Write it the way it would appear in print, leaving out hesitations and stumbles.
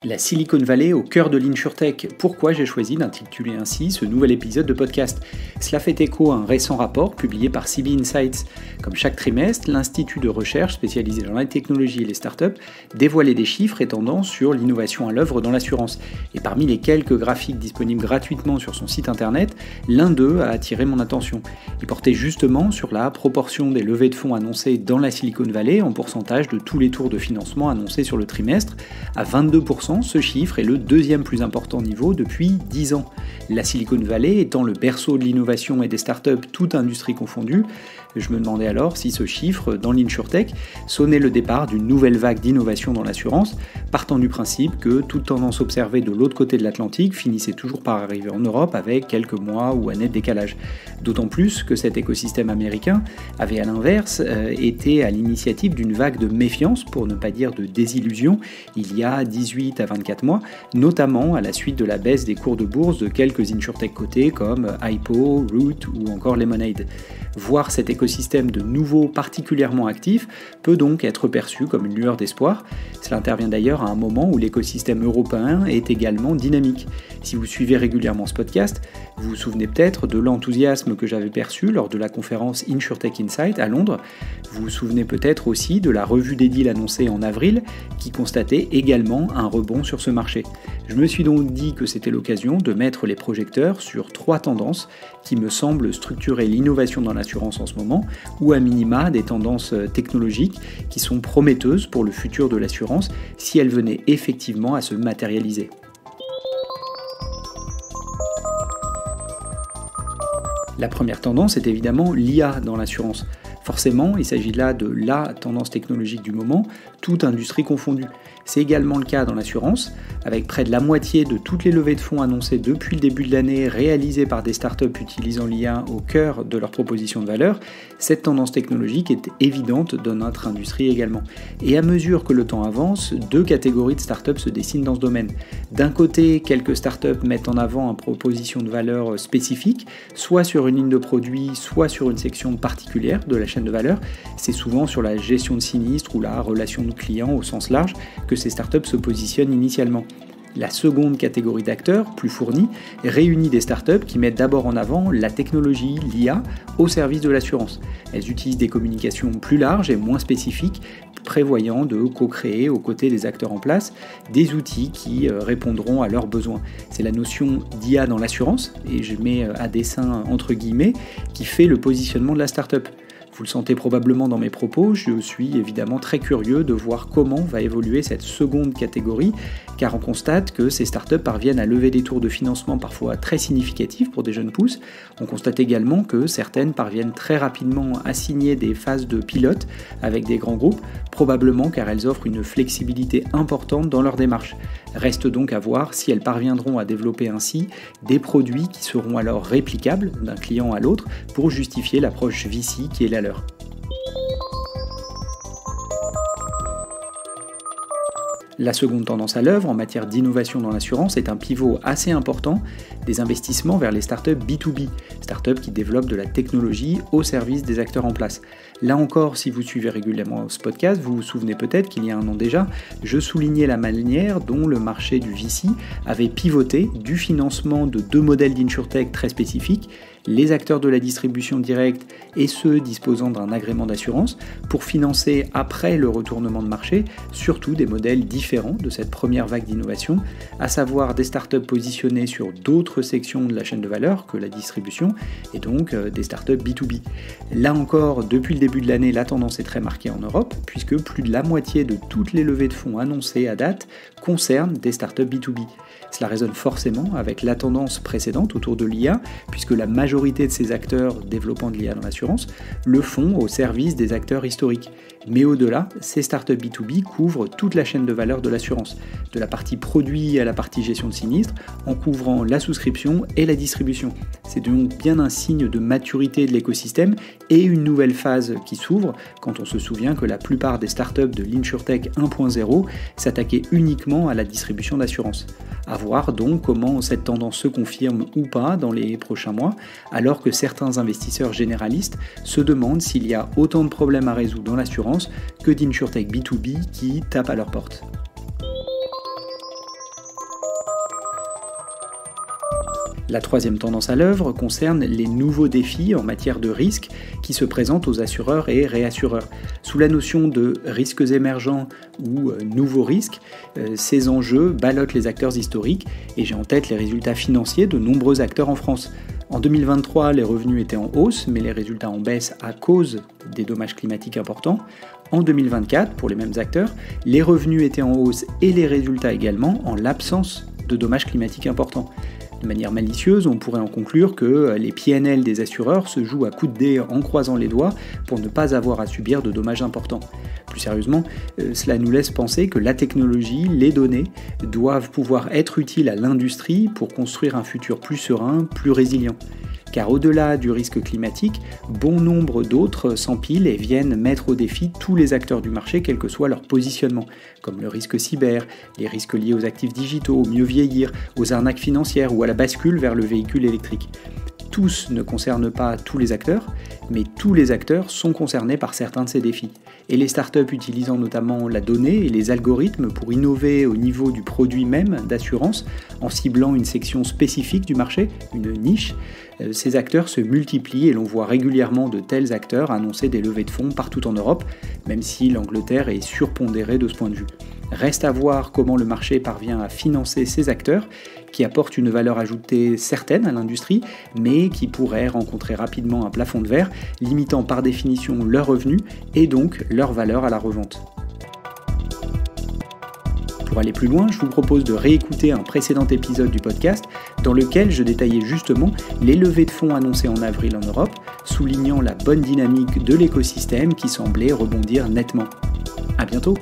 La Silicon Valley au cœur de l'InsurTech. Pourquoi j'ai choisi d'intituler ainsi ce nouvel épisode de podcast? Cela fait écho à un récent rapport publié par CB Insights. Comme chaque trimestre, l'Institut de recherche spécialisé dans la technologie et les startups dévoilait des chiffres et tendances sur l'innovation à l'œuvre dans l'assurance. Et parmi les quelques graphiques disponibles gratuitement sur son site internet, l'un d'eux a attiré mon attention. Il portait justement sur la proportion des levées de fonds annoncées dans la Silicon Valley en pourcentage de tous les tours de financement annoncés sur le trimestre, à 22%. Ce chiffre est le deuxième plus important niveau depuis 10 ans. La Silicon Valley étant le berceau de l'innovation et des startups, toute industrie confondue, je me demandais alors si ce chiffre, dans l'InsurTech, sonnait le départ d'une nouvelle vague d'innovation dans l'assurance, partant du principe que toute tendance observée de l'autre côté de l'Atlantique finissait toujours par arriver en Europe avec quelques mois ou années de décalage. D'autant plus que cet écosystème américain avait à l'inverse été à l'initiative d'une vague de méfiance, pour ne pas dire de désillusion, il y a 18 à 24 mois, notamment à la suite de la baisse des cours de bourse de quelques InsurTech cotés comme Hypo, Root ou encore Lemonade. Voir cet écosystème de nouveau particulièrement actif peut donc être perçu comme une lueur d'espoir. Cela intervient d'ailleurs à un moment où l'écosystème européen est également dynamique. Si vous suivez régulièrement ce podcast, vous vous souvenez peut-être de l'enthousiasme que j'avais perçu lors de la conférence InsurTech Insight à Londres. Vous vous souvenez peut-être aussi de la revue des deals annoncée en avril qui constatait également un rebond sur ce marché. Je me suis donc dit que c'était l'occasion de mettre les projecteurs sur 3 tendances qui me semblent structurer l'innovation dans l'assurance en ce moment, ou à minima des tendances technologiques qui sont prometteuses pour le futur de l'assurance si elles venaient effectivement à se matérialiser. La première tendance est évidemment l'IA dans l'assurance. Forcément, il s'agit là de la tendance technologique du moment, toute industrie confondue. C'est également le cas dans l'assurance, avec près de la moitié de toutes les levées de fonds annoncées depuis le début de l'année réalisées par des startups utilisant l'IA au cœur de leur proposition de valeur. Cette tendance technologique est évidente dans notre industrie également. Et à mesure que le temps avance, 2 catégories de startups se dessinent dans ce domaine. D'un côté, quelques startups mettent en avant une proposition de valeur spécifique, soit sur une ligne de produits, soit sur une section particulière de la chaîne de valeur. C'est souvent sur la gestion de sinistres ou la relation de clients au sens large que ces startups se positionnent initialement. La seconde catégorie d'acteurs, plus fournis, réunit des startups qui mettent d'abord en avant la technologie, l'IA, au service de l'assurance. Elles utilisent des communications plus larges et moins spécifiques, prévoyant de co-créer aux côtés des acteurs en place des outils qui répondront à leurs besoins. C'est la notion d'IA dans l'assurance, et je mets à dessein entre guillemets, qui fait le positionnement de la startup. Vous le sentez probablement dans mes propos, je suis évidemment très curieux de voir comment va évoluer cette seconde catégorie, car on constate que ces startups parviennent à lever des tours de financement parfois très significatifs pour des jeunes pousses. On constate également que certaines parviennent très rapidement à signer des phases de pilote avec des grands groupes, probablement car elles offrent une flexibilité importante dans leur démarche. Reste donc à voir si elles parviendront à développer ainsi des produits qui seront alors réplicables d'un client à l'autre pour justifier l'approche VC qui est la leur. La seconde tendance à l'œuvre en matière d'innovation dans l'assurance est un pivot assez important des investissements vers les startups B2B, startups qui développent de la technologie au service des acteurs en place. Là encore, si vous suivez régulièrement ce podcast, vous vous souvenez peut-être qu'il y a un an déjà, je soulignais la manière dont le marché du VC avait pivoté du financement de 2 modèles d'InsurTech très spécifiques, les acteurs de la distribution directe et ceux disposant d'un agrément d'assurance, pour financer après le retournement de marché, surtout des modèles différents de cette première vague d'innovation, à savoir des startups positionnées sur d'autres sections de la chaîne de valeur que la distribution, et donc des startups B2B. Là encore, depuis le début de l'année, la tendance est très marquée en Europe, puisque plus de la moitié de toutes les levées de fonds annoncées à date concernent des startups B2B. Cela résonne forcément avec la tendance précédente autour de l'IA, puisque la majorité de ces acteurs développant de l'IA dans l'assurance le font au service des acteurs historiques. Mais au-delà, ces startups B2B couvrent toute la chaîne de valeur de l'assurance, de la partie produit à la partie gestion de sinistre, en couvrant la souscription et la distribution. C'est donc bien un signe de maturité de l'écosystème et une nouvelle phase qui s'ouvre quand on se souvient que la plupart des startups de l'InsurTech 1.0 s'attaquaient uniquement à la distribution d'assurance. À voir donc comment cette tendance se confirme ou pas dans les prochains mois, alors que certains investisseurs généralistes se demandent s'il y a autant de problèmes à résoudre dans l'assurance que d'InsurTech B2B qui tapent à leur porte. La troisième tendance à l'œuvre concerne les nouveaux défis en matière de risques qui se présentent aux assureurs et réassureurs. Sous la notion de risques émergents ou nouveaux risques, ces enjeux ballottent les acteurs historiques et j'ai en tête les résultats financiers de nombreux acteurs en France. En 2023, les revenus étaient en hausse, mais les résultats en baisse à cause des dommages climatiques importants. En 2024, pour les mêmes acteurs, les revenus étaient en hausse et les résultats également en l'absence de dommages climatiques importants. De manière malicieuse, on pourrait en conclure que les PNL des assureurs se jouent à coups de dés en croisant les doigts pour ne pas avoir à subir de dommages importants. Plus sérieusement, cela nous laisse penser que la technologie, les données, doivent pouvoir être utiles à l'industrie pour construire un futur plus serein, plus résilient. Car au-delà du risque climatique, bon nombre d'autres s'empilent et viennent mettre au défi tous les acteurs du marché, quel que soit leur positionnement, comme le risque cyber, les risques liés aux actifs digitaux, au mieux vieillir, aux arnaques financières ou à la bascule vers le véhicule électrique. Tous ne concernent pas tous les acteurs, mais tous les acteurs sont concernés par certains de ces défis. Et les startups utilisant notamment la donnée et les algorithmes pour innover au niveau du produit même d'assurance, en ciblant une section spécifique du marché, une niche, ces acteurs se multiplient et l'on voit régulièrement de tels acteurs annoncer des levées de fonds partout en Europe, même si l'Angleterre est surpondérée de ce point de vue. Reste à voir comment le marché parvient à financer ces acteurs qui apportent une valeur ajoutée certaine à l'industrie, mais qui pourraient rencontrer rapidement un plafond de verre, limitant par définition leurs revenus et donc leur valeur à la revente. Pour aller plus loin, je vous propose de réécouter un précédent épisode du podcast dans lequel je détaillais justement les levées de fonds annoncées en avril en Europe, soulignant la bonne dynamique de l'écosystème qui semblait rebondir nettement. À bientôt!